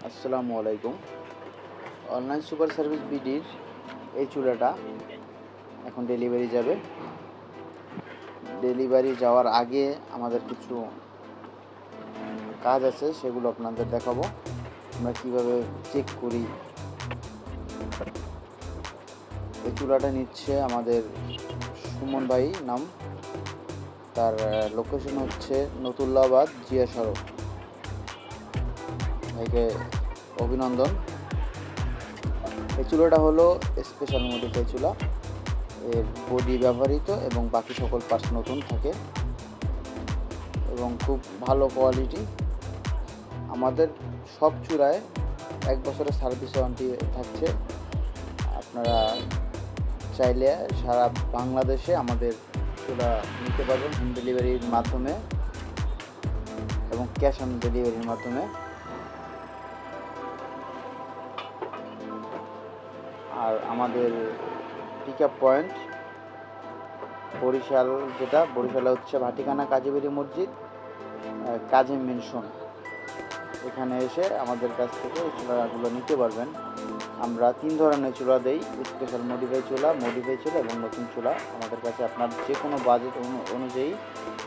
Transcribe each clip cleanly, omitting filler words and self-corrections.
আসসালামু আলাইকুম। Online super service বিডির এই চুলাটা এখন ডেলিভারি যাবে। ডেলিভারি যাওয়ার আগে আমাদের কিছু কাজ আছে, সেগুলো আপনাদের দেখাবো। আমরা কিভাবে চেক করি। এই চুলাটা নিচ্ছে আমাদের সুমন ভাই নাম, তার লোকেশন হচ্ছে নতুল্লাবাদ জিয়া সড়ক। ভাইকে অভিনন্দন। এই চুলাটা হলো স্পেশাল মডিফাই চুলা। এর বডি ব্যবহৃত এবং বাকি সকল পার্টস নতুন থাকে এবং খুব ভালো কোয়ালিটি। আমাদের সব চুলায় 1 বছরের সার্ভিস ওয়ারেন্টি থাকছে। আপনারা চাইলে সারা বাংলাদেশে আমাদের চুলা নিতে পারবেন হোম ডেলিভারির মাধ্যমে এবং ক্যাশ অন ডেলিভারির মাধ্যমে। আর আমাদের পিক আপ পয়েন্ট বরিশাল, বরিশালে হচ্ছে ভাটিকানা কাজীবাড়ি মসজিদ, কাজী মেনশন। এখানে এসে আমাদের কাছ থেকে এই চুলাগুলো নিতে পারবেন। আমরা 3 ধরনের চুলা দেই: স্পেশাল মডিফাই চুলা এবং নতুন চুলা। আমাদের কাছে আপনার যে কোনো বাজেট অনুযায়ী,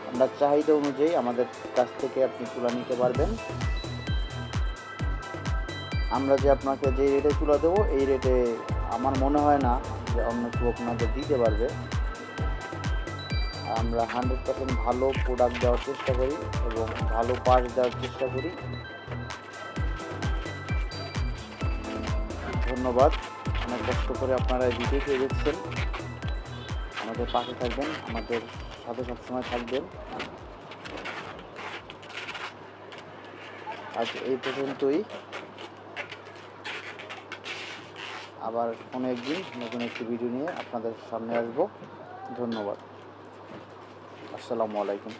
আপনার চাহিদা অনুযায়ী আমাদের কাছ থেকে আপনি চুলা নিতে পারবেন। আমরা যে আপনাকে যে রেটে চুলা দেবো, এই রেটে আমার মনে হয় না যে অন্য কেউ আপনাদের দিতে পারবে। আমরা 100% ভালো প্রোডাক্ট দেওয়ার চেষ্টা করি এবং ভালো পার্টস দেওয়ার চেষ্টা করি। ধন্যবাদ। অনেক কষ্ট করে আপনারা এই ভিডিওটি দেখছেন। আমাদের পাশে থাকবেন, আমাদের সাথে সবসময় থাকবেন। আজ এই পর্যন্তই। আবার কোনো একদিন নতুন একটি ভিডিও নিয়ে আপনাদের সামনে আসবো। ধন্যবাদ। আসসালামু আলাইকুম।